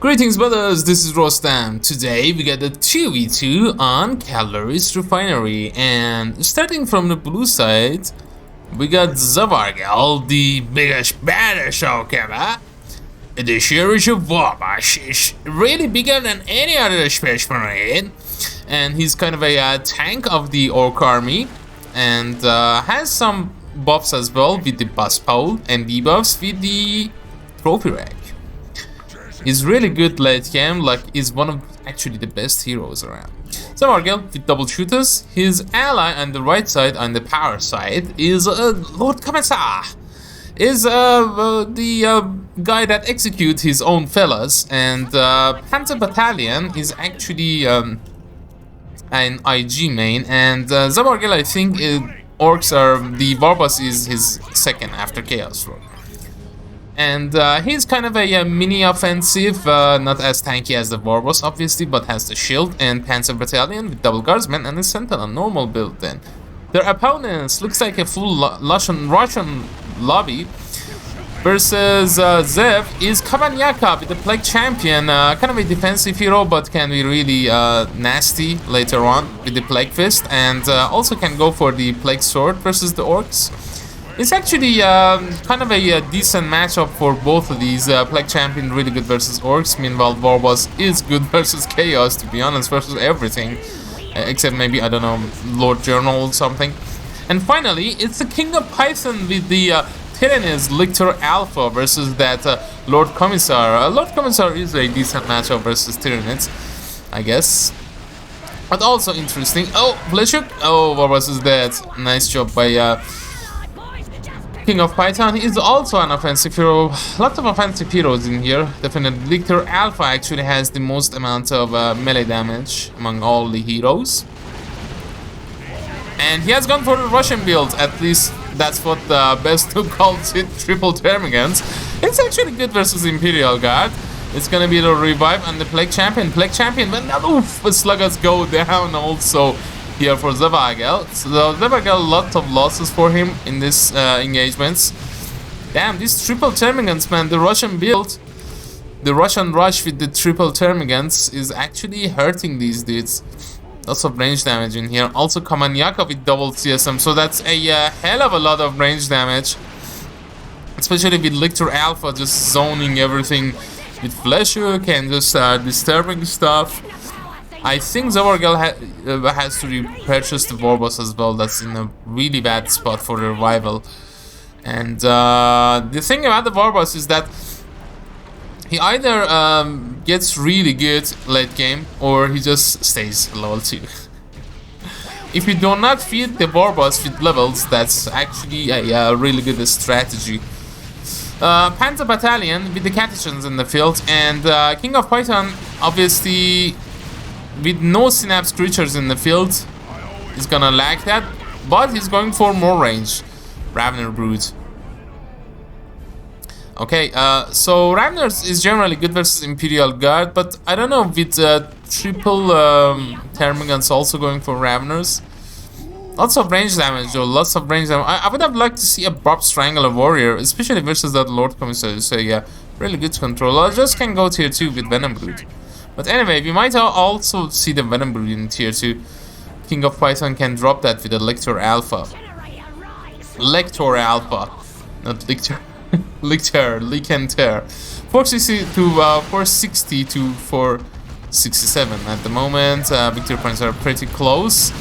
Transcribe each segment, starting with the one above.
Greetings brothers, this is Rostam. Today we got the 2v2 on Calories Refinery, and starting from the blue side we got Zevargel, the biggest baddest Okeva. The Sheriff of Wabash is really bigger than any other Special Marine, and he's kind of a tank of the Orc army, and has some buffs as well with the bus pole and debuffs with the trophy rack. He's really good late game, like he's one of actually the best heroes around. Zevargel with double shooters. His ally on the right side, on the power side, is Lord Kabanyaka. Is the guy that executes his own fellas, and Panzerbattalion is actually an IG main, and Zevargel, I think orcs are, the Warboss is his second after Chaos Roar. And he's kind of a mini offensive, not as tanky as the Warboss obviously, but has the shield and Panzerbattalion with double guardsmen and a sentinel normal build. Then their opponents looks like a full Russian lobby versus Zev is Kabanyaka with the Plague Champion, kind of a defensive hero, but can be really nasty later on with the Plague Fist, and also can go for the Plague Sword versus the Orcs. It's actually kind of a decent matchup for both of these. Plague Champion really good versus Orcs, meanwhile Warboss is good versus Chaos, to be honest, versus everything. Except maybe, I don't know, Lord Journal or something. And finally, it's the King of Python with the Tyrannus Lictor Alpha versus that Lord Commissar. Lord Commissar is a decent matchup versus Tyrannus, I guess. But also interesting. Oh, Fleshhook! Oh, Warboss is dead. Nice job by King of Python. Is also an offensive hero. Lots of offensive heroes in here. Definitely Lictor Alpha actually has the most amount of melee damage among all the heroes. And he has gone for the Russian build. At least that's what the best who calls it, triple termagants. It's actually good versus Imperial Guard. It's gonna be the revive on the Plague Champion. Plague Champion, when oof, the sluggers go down also here for Zevargel. So Zevargel, lots of losses for him in this engagements. Damn, these triple termagants, man, the Russian build, the Russian rush with the triple termagants is actually hurting these dudes. Lots of range damage in here. Also Kabanyaka with double CSM, so that's a hell of a lot of range damage. Especially with Lictor Alpha just zoning everything with Fleshhook and just disturbing stuff. I think Zevargel has to repurchase the Warboss as well. That's in a really bad spot for the revival. And the thing about the Warboss is that he either gets really good late game, or he just stays level 2. If you do not feed the Warboss with levels, that's actually a really good strategy. Panzerbattalion with the Catechans in the field, and King of Python, obviously with no synapse creatures in the field, he's gonna lack that, but he's going for more range. Ravener Brood. Okay, so Raveners is generally good versus Imperial Guard, but I don't know, with triple termagants also going for Raveners. Lots of range damage though, lots of range damage. I would have liked to see a Bob Strangler Warrior, especially versus that Lord Commissar. So yeah, really good control. I just can go tier 2 with Venom Brood. But anyway, we might also see the Venom Brood in tier 2. King of Python can drop that with a Lictor Alpha. Lictor Alpha, not Lictor. Lictor, Licanter. 460 to 460 to 467 at the moment. Victory points are pretty close.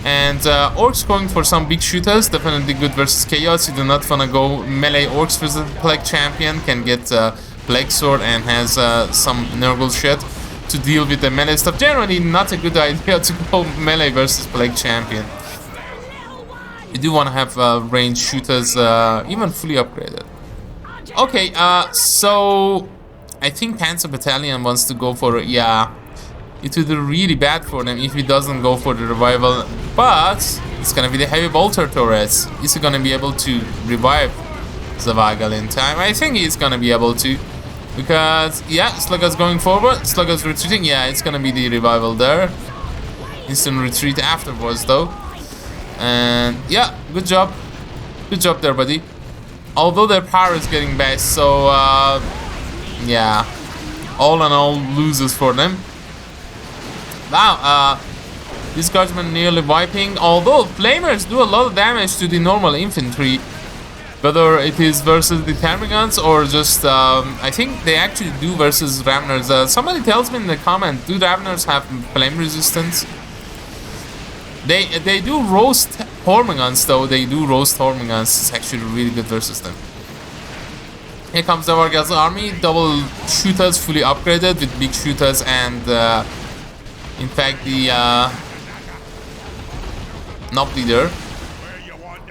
And Orcs going for some big shooters, definitely good versus Chaos. You do not wanna go melee Orcs versus Plague Champion. Can get Plague Sword and has some Nurgle shit to deal with the melee stuff. Generally not a good idea to go melee versus Plague Champion. You do want to have ranged shooters, even fully upgraded. Okay, so I think Panzerbattalion wants to go for it. Yeah, it would be really bad for them if he doesn't go for the revival, but it's gonna be the heavy bolter turrets. Is he gonna be able to revive Zevargel in time? I think he's gonna be able to. Because, yeah, Slugger's going forward, Slugger's retreating, yeah, it's gonna be the revival there. Instant retreat afterwards, though. And, yeah, good job. Good job there, buddy. Although their power is getting best, so, yeah. all in all loses for them. Wow, this guardsman nearly wiping, although flamers do a lot of damage to the normal infantry. Whether it is versus the Termagants or just, I think they actually do versus Raveners. Somebody tells me in the comment, do Raveners have flame resistance? They do roast Hormagaunts though, they do roast Hormagaunts. It's actually really good versus them. Here comes Zevargel's army, double shooters fully upgraded with big shooters and in fact the Knob leader.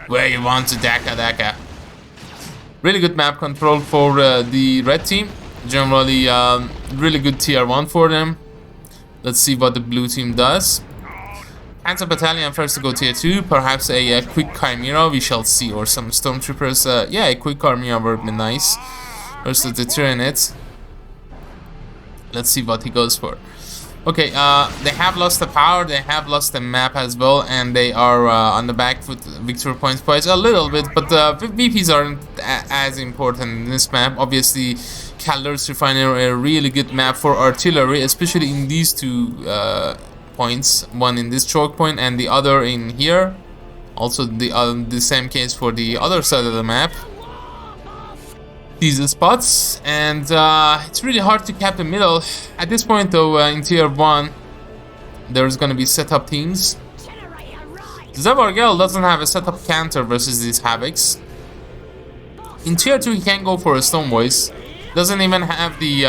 Where you want to Daka. Really good map control for the red team. Generally really good tier 1 for them. Let's see what the blue team does. Panzerbattalion first to go tier 2. Perhaps a quick Chimera, we shall see. Or some stormtroopers. Yeah, a quick Chimera would be nice. Versus the Tyranid. Let's see what he goes for. Okay, they have lost the power, they have lost the map as well, and they are on the back foot victory points quite a little bit, but VPs aren't as important in this map. Obviously, Calories Refinery a really good map for artillery, especially in these two points, one in this choke point and the other in here. Also, the same case for the other side of the map. These spots, and it's really hard to cap the middle at this point though. In tier 1 there's gonna be setup teams. Zevargel doesn't have a setup counter versus these Havocs. In tier 2 he can go for a Stoneboys, doesn't even have the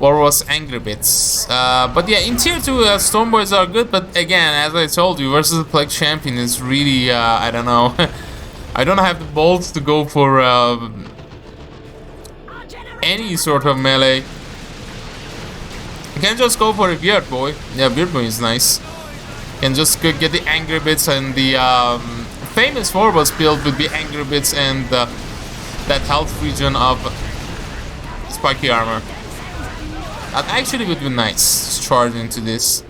Warwas Angry Bits, but yeah, in tier 2 Stoneboys are good, but again, as I told you, versus the Plague Champion is really I don't know. I don't have the bolts to go for any sort of melee. You can just go for a Weird Boy. Yeah, Weird Boy is nice. You can just get the Angry Bits, and the famous Warboss build would be Angry Bits and that health region of spiky armor. That actually would be nice. Just charge into this.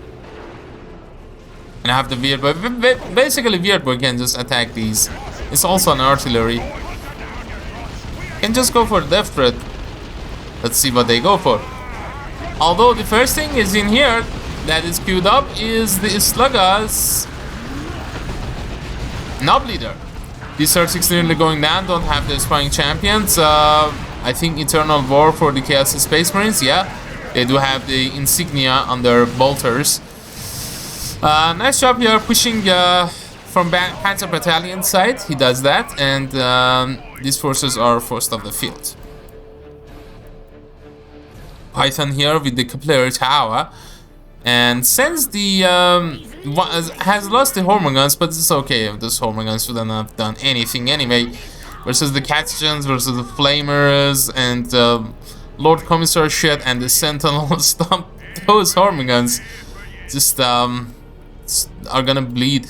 And I have the Weird Boy. Basically, Weird Boy can just attack these. It's also an artillery. You can just go for Death Threat. Let's see what they go for. Although the first thing is in here that is queued up is the Slugga's Knob leader. These 36 nearly going down, don't have the spying champions. I think Eternal War for the Chaos Space Marines, yeah. They do have the insignia on their bolters. Nice job here pushing from Panzer Battalion side. He does that, and these forces are forced off the field. Python here with the Capillary Tower, and since the has lost the Hormoguns, but it's okay if those Hormoguns wouldn't have done anything anyway. Versus the Catchgens, versus the Flamers, and Lord Commissar shit, and the Sentinel stomp. Those Hormoguns just are gonna bleed.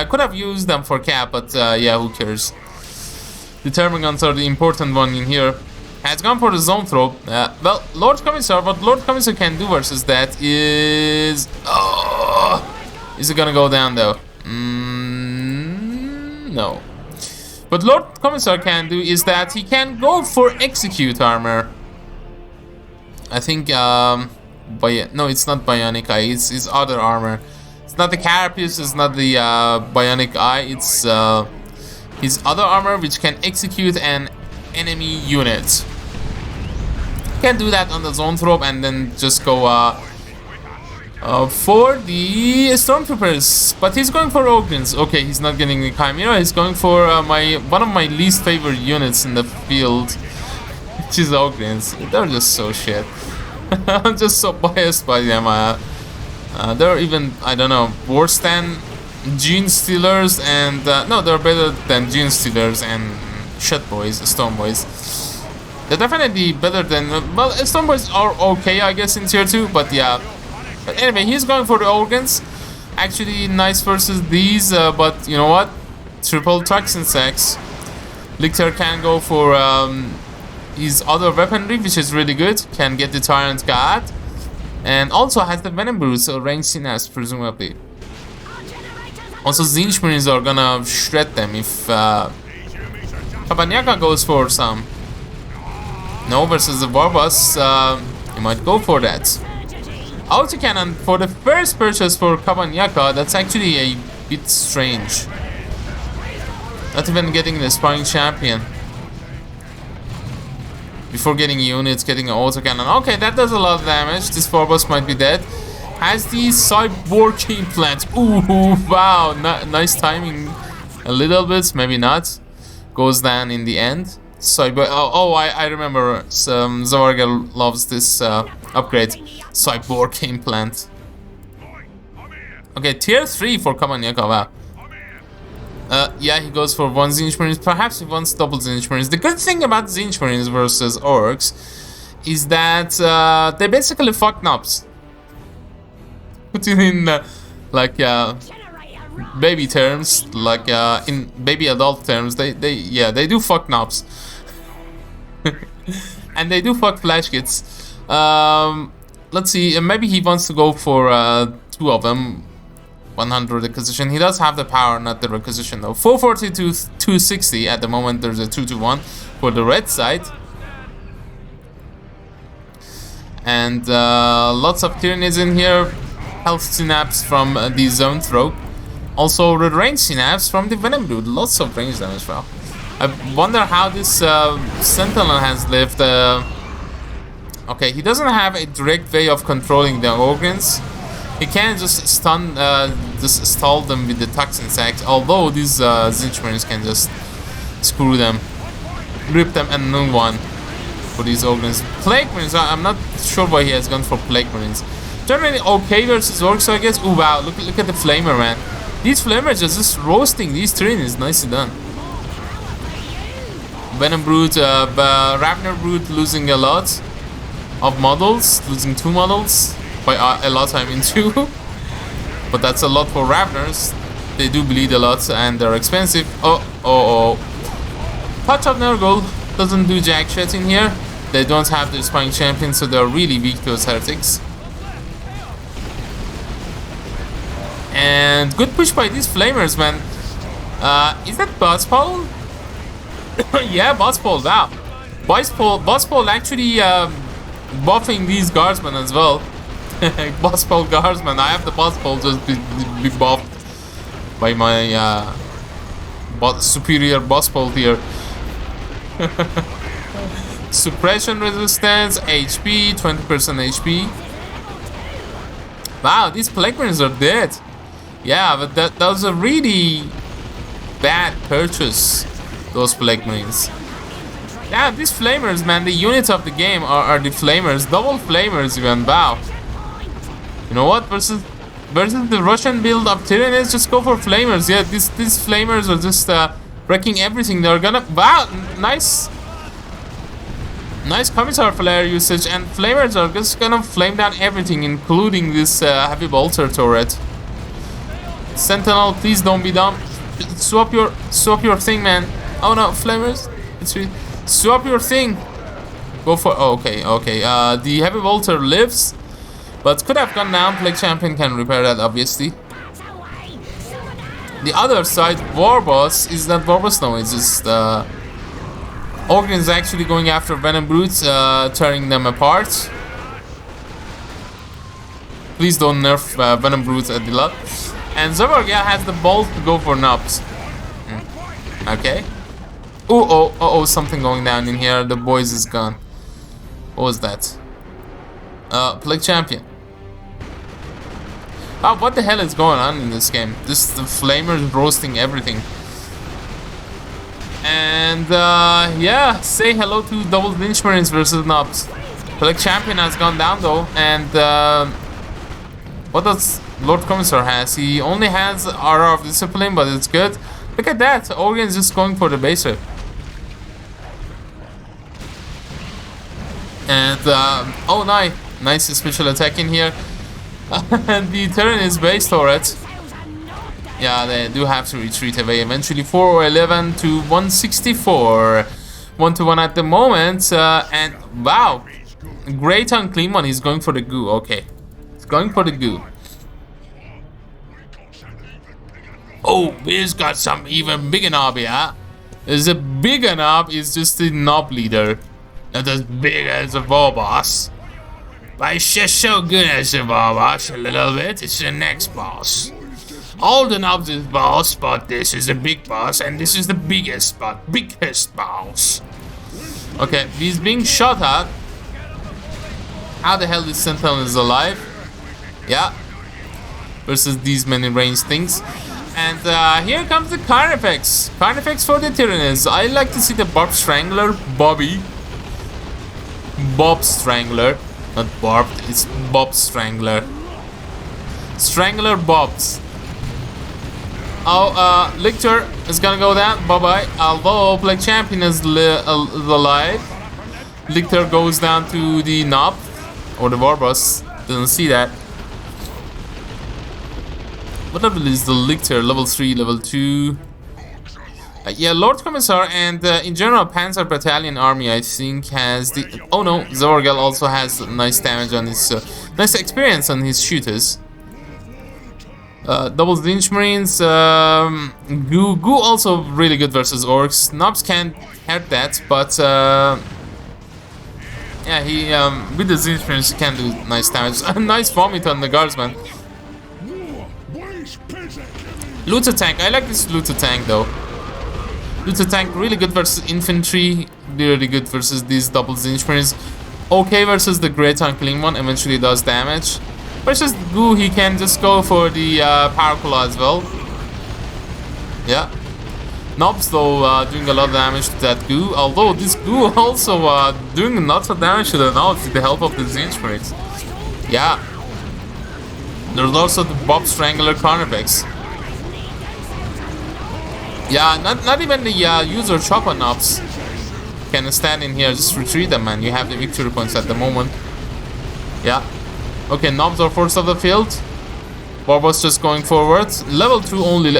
Could have used them for cap, but yeah, who cares? The Termagants are the important one in here. Has gone for the zone throw. Well, Lord Commissar, what Lord Commissar can do versus that is... Oh, is it gonna go down though? No. What Lord Commissar can do is that he can go for execute armor. I think, no, it's not Bionic Eye, it's other armor. It's not the Carapace, it's not the Bionic Eye, it's his other armor which can execute an enemy unit. Can do that on the zone throw and then just go for the Stormtroopers, but he's going for Ogrins. Okay, he's not getting the Chimera, he's going for one of my least favorite units in the field, which is Ogrins. They're just so shit. I'm just so biased by them. They're even, I don't know, worse than Gene Stealers, and no, they're better than Gene Stealers and Shit Boys, Stone Boys. They're definitely better than, well, Stone Boys are okay, I guess, in tier 2, but yeah. But anyway, he's going for the organs. Actually, nice versus these, but you know what? Triple Toxin Sacks. Lictor can go for his other weaponry, which is really good. Can get the Tyrant God. And also has the Venom Brew, so range Synapse, presumably. Also, Zinch Marines are gonna shred them if Kabanyaka goes for some No, versus the Barbas, you might go for that. Autocannon for the first purchase for Kabanyaka, that's actually a bit strange. Not even getting the sparring champion. Before getting units, getting an autocannon. Okay, that does a lot of damage. This Barbas might be dead. Has the cyborg implant. Ooh, wow, nice timing. A little bit, maybe not. Goes down in the end. I remember. Zevargel loves this upgrade. Cyborg implant. Okay, tier 3 for Kabanyaka. Wow. Yeah, he goes for 1 Zinch Marines. Perhaps he wants double Zinch Marines. The good thing about Zinch Marines versus Orcs is that they basically fuck knobs. Put it in baby terms, like in baby adult terms, they do fuck knobs. And they do fuck flash kits. Let's see, maybe he wants to go for 2 of them. 100 acquisition. He does have the power, not the requisition though. 440 to 260 at the moment. There's a 2-to-1 for the red side. And lots of tyrannies in here. Health synapse from the zone throw. Also the range synapse from the venom brood. Lots of range damage. Well, I wonder how this sentinel has lived. Okay, he doesn't have a direct way of controlling the organs. He can't just stall them with the toxin sacs. Although these Zinch Marines can just screw them, rip them, and new one for these organs. Plague Marines. I'm not sure why he has gone for Plague Marines. Generally okay versus Orcs, I guess. Ooh, wow, look at the Flamer, man. These Flamers are just roasting these terrains. Nicely done. Venom Brood, Ravner Brood losing a lot of models, losing 2 models. By a lot, I mean 2. But that's a lot for Ravners. They do bleed a lot and they're expensive. Touch of Nurgle doesn't do jack shit in here. They don't have the sparring champion, so they're really weak to heretics. And good push by these Flamers, man. Is that Buzzpole? Yeah, Buzzpole, wow. Buzzpole actually buffing these guardsmen as well. Buzzpole guardsman. I have the Buzzpole just be buffed by my superior Buzzpole here. Suppression resistance, HP, 20% HP. Wow, these Plague Marines are dead. Yeah, but that was a really bad purchase, those Plague Marines. Yeah, these Flamers, man, the units of the game are the Flamers. Double Flamers even, wow. You know what, versus the Russian build of Tyrannies, just go for Flamers. Yeah, these Flamers are just wrecking everything. They're gonna, wow, nice Commissar Flare usage, and Flamers are just gonna flame down everything, including this heavy bolter turret. Sentinel, please don't be dumb. Swap your thing, man. Oh no, Flamers, it's really, swap your thing. Go for, oh, okay. The heavy bolter lives, but could have gone down. Plague Champion can repair that, obviously. The other side, Warboss, is not Warboss, no, it's just Organ is actually going after Venom Brutes, tearing them apart. Please don't nerf Venom Brutes at the lot. And Zevargel has the balls to go for knobs. Okay. Oh, something going down in here. The boys is gone. What was that? Plague Champion. Oh, what the hell is going on in this game? Just the Flamers roasting everything. And yeah, say hello to double Lynch Marines versus Knobs. Plague Champion has gone down though, and what does Lord Commissar has? He only has Aura of Discipline, but it's good. Look at that, Organ's just going for the base rip. And oh, nice special attack in here. And the Terran is base turret. Yeah, they do have to retreat away eventually. 411 to 164. 1-to-1 at the moment. And wow, great on clean one. He's going for the goo. Okay, he's going for the goo. Oh, he's got some even bigger knob, yeah. There's a bigger knob. Is just the knob leader. Not as big as a war boss, but it's just so good as a war boss. A little bit. It's the next boss. All the knobs is boss, but this is the big boss, and this is the biggest boss. Okay, he's being shot at. How the hell this Sentinel is alive? Yeah. Versus these many ranged things. And here comes the Carnifex. Carnifex for the Tyrannus. I like to see the Bob Strangler. Bob Strangler. Not Barb, it's Bob Strangler. Strangler Bobs. Oh, Lictor is gonna go down. Bye-bye. Although Plague Champion is alive. Lictor goes down to the knob. Or the Warboss. Doesn't see that. What level is the Lictor? Level 3, level 2. Yeah, Lord Commissar and in general Panzerbattalion army I think has the... Oh no, Zevargel also has nice damage on his... nice experience on his shooters. Double Lynch Marines, Goo also really good versus Orcs. Knobs can't hurt that, but yeah, he with the Lynch Marines can do nice damage. Nice vomit on the Guardsman. Looter Tank, I like this Looter Tank though. Looter Tank really good versus infantry, really good versus these double Lynch Marines. Okay versus the Great Unclean One, eventually does damage. Versus Goo, he can just go for the Power Claw as well. Yeah. Knobs though doing a lot of damage to that Goo. Although this Goo also doing lots of damage to the Knobs with the help of the Lynch Marines. Yeah. There's also the Bob Strangler Carnifex. Yeah, not even the user chopper Knobs can stand in here. Just retreat them, man. You have the victory points at the moment. Yeah. Okay, Knobs are forced off the field. Warboss just going forward. Level 2 only.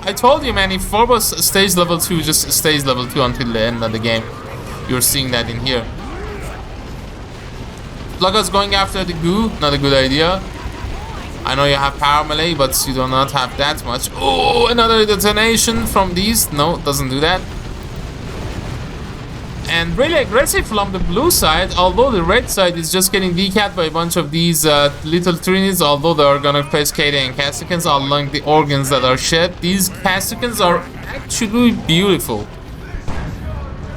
I told you, man, if Warboss stays level 2, just stays level 2 until the end of the game. You're seeing that in here. Slugger's going after the Goo. Not a good idea. I know you have power melee, but you do not have that much. Oh, another detonation from these. No, doesn't do that. And really aggressive from the blue side, although the red side is just getting decapped by a bunch of these little Trinis, although they are gonna face KD and Casticans along the organs that are shed. These Casticans are actually beautiful.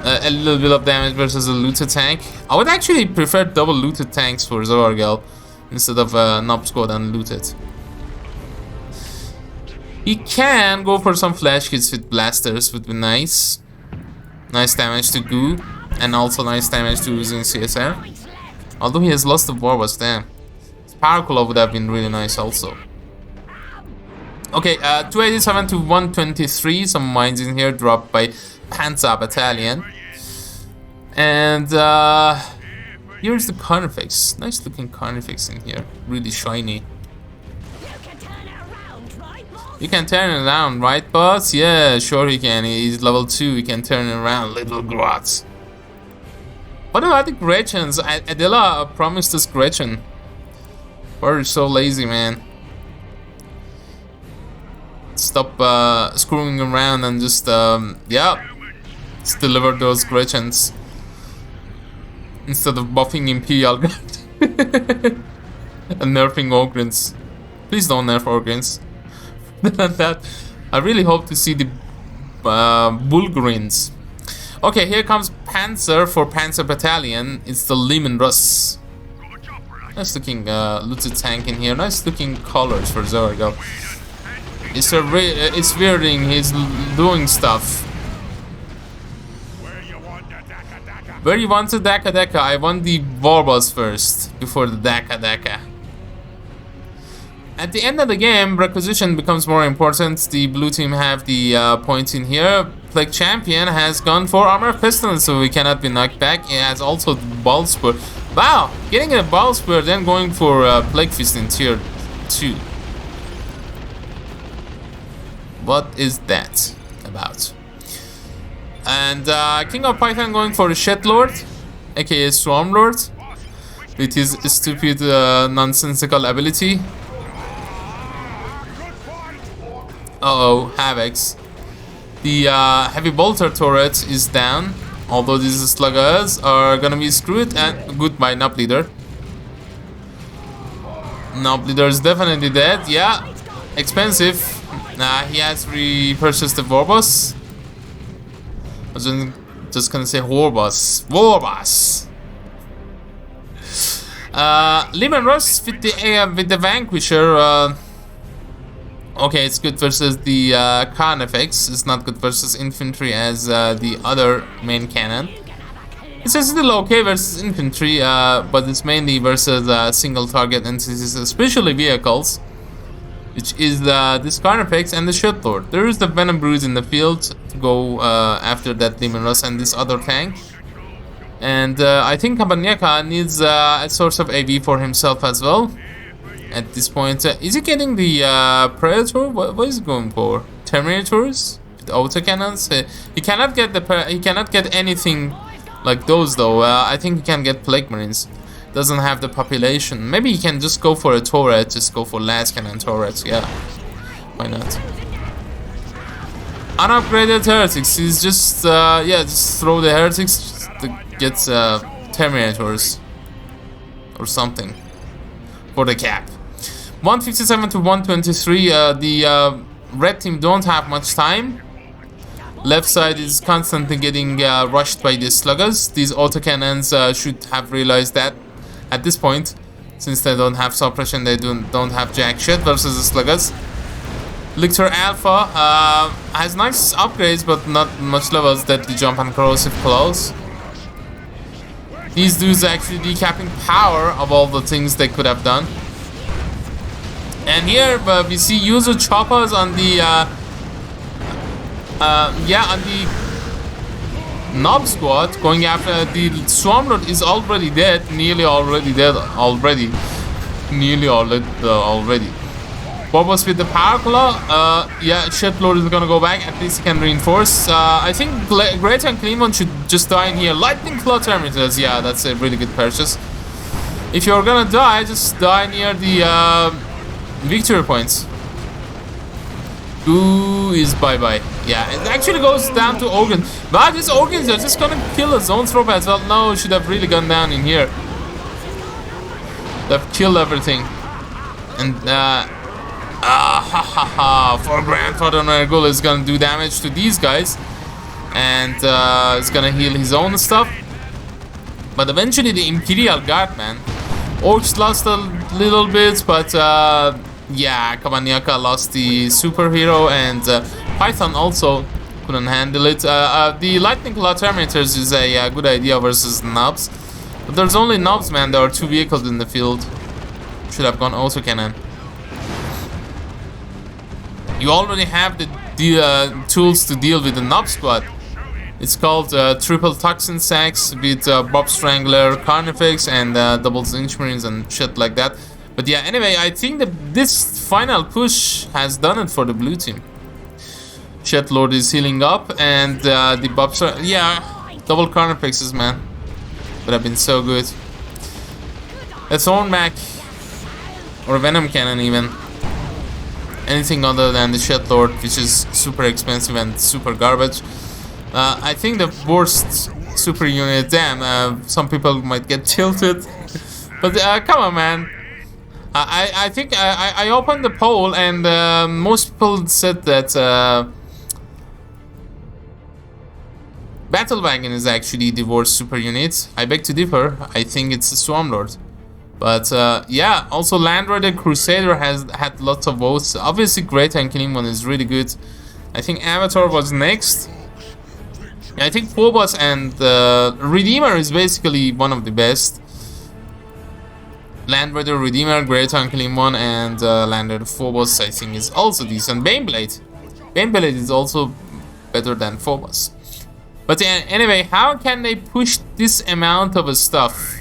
A little bit of damage versus a looted tank. I would actually prefer double looted tanks for Zevargel instead of Knob Squad and looted. He can go for some flash hits with blasters, would be nice. Nice damage to Goo, and also nice damage to using CSR. Although he has lost the Warboss, damn. His Power Claw would have been really nice also. Okay, 287 to 123, some mines in here dropped by Panzerbattalion. And here's the Carnifex. Nice looking Carnifex in here, really shiny. You can turn it around, right, boss? Yeah, sure he can. He's level 2. He can turn it around, little grots. What about the Gretchens? Adela promised us Gretchen. We're so lazy, man. Stop screwing around and just, yeah. Just deliver those Gretchens. Instead of buffing Imperial Guard. And nerfing Ogrins. Please don't nerf Ogrins. Than that, I really hope to see the Bulgarins. Okay, here comes Panzer for Panzerbattalion. It's the Lehman Russ. Nice looking looted tank in here. Nice looking colors for Zevargel. It's weirding. He's doing stuff. Where you want the Daka Daka? I want the Warboss first before the Daka Daka. At the end of the game, requisition becomes more important. The blue team have the points in here. Plague Champion has gone for Armor Piston, so we cannot be knocked back. It has also Ball Spur. Wow, getting a Ball Spur, then going for Plague Fist in tier 2. What is that about? And King of Python going for the Shed Lord, aka Swarm Lord, with his stupid nonsensical ability. Uh-oh, Havocs. The heavy bolter turret is down. Although these sluggers are gonna be screwed, and goodbye, Nub Leader. Nub Leader is definitely dead. Yeah, expensive. He has repurchased the Warboss. I was just gonna say Warboss. Warboss. Lehman Russ with the Vanquisher. Okay, it's good versus the Carnifex. It's not good versus infantry as the other main cannon. It's still okay versus infantry, but it's mainly versus single target entities, especially vehicles, which is this Carnifex and the Shitlord. There is the Venom Brood in the field to go after that Demon Russ and this other tank. And I think Kabanyaka needs a source of AV for himself as well. At this point, is he getting the Predator? What is he going for? Terminators with autocannons? He cannot get he cannot get anything like those though. I think he can get Plague Marines. Doesn't have the population. Maybe he can just go for a turret. Just go for last cannon turrets. Yeah, why not? Unupgraded heretics. He's just yeah, just throw the heretics to get Terminators or something for the cap. 157 to 123. The red team don't have much time. Left side is constantly getting rushed by the sluggers. These autocannons should have realized that at this point, since they don't have suppression, they don't have jack shit versus the sluggers. Lictor Alpha has nice upgrades, but not much levels. Deadly Jump and Corrosive Claws. These dudes actually decapping power of all the things they could have done. And here we see user choppers on the yeah, on the Nob squad going after the Swarmlord is already dead, nearly already dead already. Bobos with the Power Claw, yeah, Shitlord is gonna go back, at least he can reinforce. I think Great and Clean One should just die in here. Lightning Claw Terminators, yeah, that's a really good purchase. If you're gonna die, just die near the victory points. Ooh, is bye-bye. Yeah, it actually goes down to organs. But these organs are just gonna kill a zone throw as well. No, should have really gone down in here. They've killed everything. And for Grandfather Nergul is gonna do damage to these guys. And it's gonna heal his own stuff. But eventually the Imperial Guard, man. Orcs lost a little bit, but yeah, Kabanyaka lost the superhero, and Python also couldn't handle it. The Lightning Claw Terminators is a good idea versus Nobs. But there's only Nobs, man. There are 2 vehicles in the field. Should have gone autocannon. You already have the tools to deal with the Nob squad. It's called Triple Toxin Sacks with Bob Strangler, Carnifex, and Double Zinch Marines and shit like that. But yeah, anyway, I think that this final push has done it for the blue team. Shitlord is healing up, and the Bob Strangler, yeah, double Carnifexes, man. Would have been so good. A Thornback, or a Venom Cannon even. Anything other than the Shitlord, which is super expensive and super garbage. I think the worst super unit, damn, some people might get tilted. But come on, man. I think I opened the poll, and most people said that Battle Wagon is actually the worst super unit. I beg to differ. I think it's the Swarmlord. But yeah, also Land Raider Crusader has had lots of votes. Obviously, Great and Clean One is really good. I think Avatar was next. I think Phobos and Redeemer is basically one of the best. Land Raider, Redeemer, Great and Clean One, and Land Raider Phobos I think is also decent. Baneblade. Baneblade is also better than Phobos. But anyway, how can they push this amount of stuff?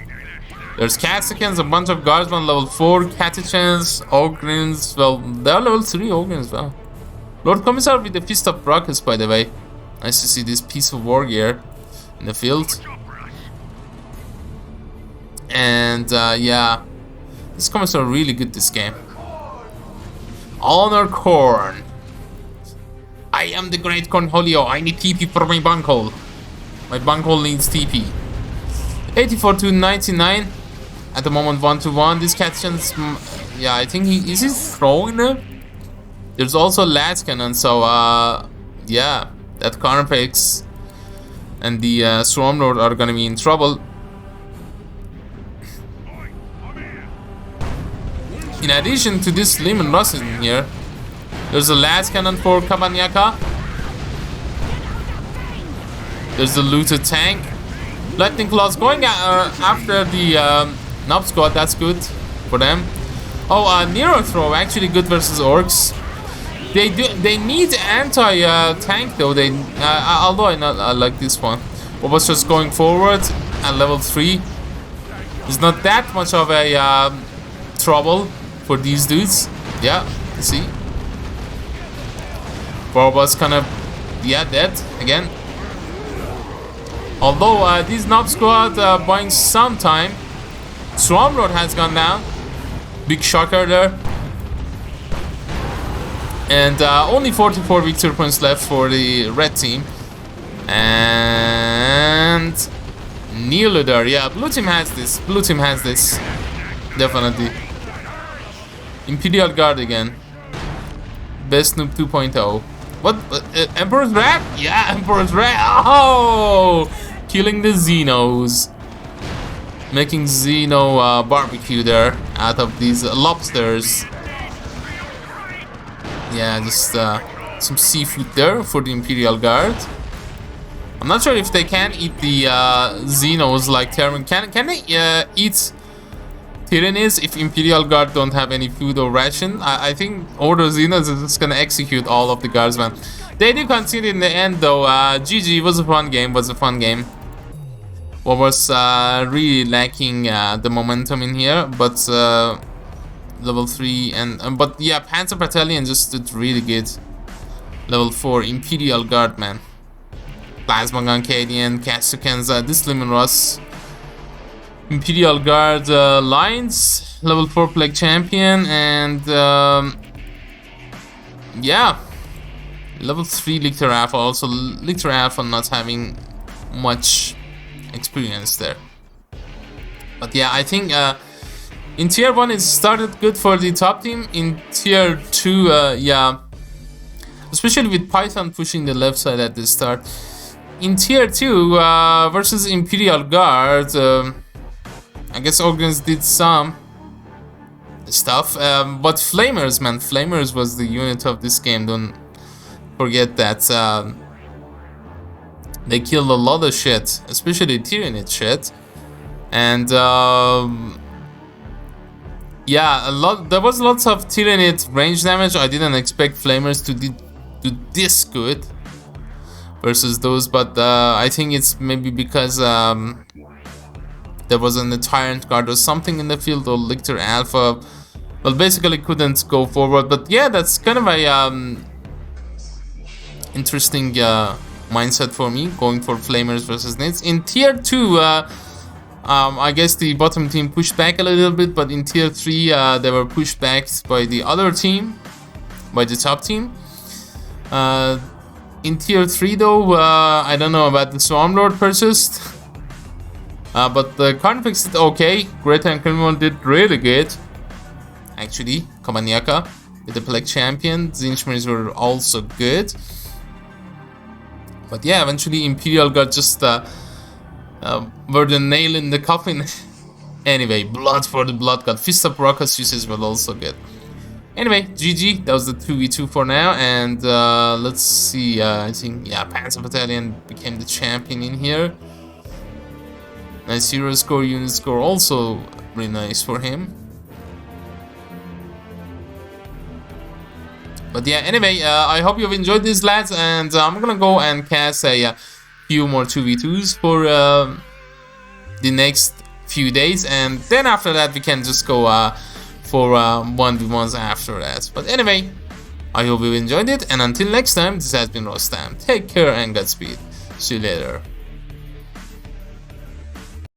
There's Cassicans, a bunch of Guardsmen level 4, Catechans, Ogrins, well, they are level 3 Ogrins as well. Lord Commissar with the Fist of Rockets, by the way. Nice to see this piece of war gear in the field. And yeah, this Commissar really good this game. Honor Corn. I am the Great Cornholio. I need TP for my bunghole. My bunghole needs TP. 84 to 99. At the moment, 1-1. This Catchion's, yeah, I think is he throwing it? There's also lat cannon, so yeah, that Carnifex and the Swarmlord are gonna be in trouble. In addition to this Leman Russ in here, there's a lat cannon for Kabanyaka. There's the looted tank. Lightning Claws going after the Nob Squad. That's good for them. Oh, Nero Throw actually good versus Orcs. They need anti-tank though. Although I like this one. What was just going forward at level 3. It's not that much of a trouble for these dudes. Yeah, you see. Borbas kind of, yeah, dead again. Although this Nob Squad buying some time. Swarmlord has gone down. Big shocker there. And only 44 victory points left for the red team. And nearly there. Yeah, blue team has this. Blue team has this. Definitely. Imperial Guard again. Best noob 2.0. What? Emperor's Wrath? Yeah, Emperor's Wrath. Oh! Killing the Xenos. Making Xeno barbecue there out of these lobsters. Yeah, just some seafood there for the Imperial Guard. I'm not sure if they can eat the Xenos like Terran. Can they eat Tyranids if Imperial Guard don't have any food or ration? I think Order Xenos is just gonna execute all of the guardsmen. They do concede in the end though. GG, was a fun game, What was really lacking the momentum in here, but level 3 and but yeah, Panzerbattalion just did really good. Level 4 Imperial Guard, man. Plasma Gun Cadian, Katsukenza, this Leman Russ. Imperial Guard Lines, level 4 Plague Champion, and yeah, level 3 Lictor Alpha. Also Lictor Alpha not having much experience there. But yeah, I think in tier 1 it started good for the top team. In tier 2, yeah, especially with Python pushing the left side at the start. In tier 2 versus Imperial Guard, I guess Organs did some stuff, but Flamers, man, Flamers was the unit of this game. Don't forget that. They killed a lot of shit, especially Tyranid shit, and yeah, there was lots of Tyranid range damage. I didn't expect Flamers to do this good versus those, but I think it's maybe because there wasn't a Tyrant Guard or something in the field, or Lictor Alpha. Well, basically couldn't go forward. But yeah, that's kind of a interesting mindset for me, going for Flamers versus Nits. In tier 2, I guess the bottom team pushed back a little bit, but in tier 3 they were pushed back by the other team, by the top team. In tier 3 though, I don't know about the Swarmlord purchased, but the Carnifex did okay. Great and Criminal did really good, actually. Kabanyaka with the Plague Champion. Zinchmers were also good. But yeah, eventually Imperial Guard just were the nail in the coffin. Anyway, blood for the Blood God. Fist of Rockets uses were also good. Anyway, GG. That was the 2v2 for now. And let's see. I think, yeah, Panzerbattalion became the champion in here. Nice hero score, unit score, also really nice for him. But yeah, anyway, I hope you've enjoyed this, lads, and I'm gonna go and cast a few more 2v2s for the next few days, and then after that we can just go for 1v1s after that. But anyway, I hope you enjoyed it, and until next time, this has been Rostam. Take care and Godspeed. See you later.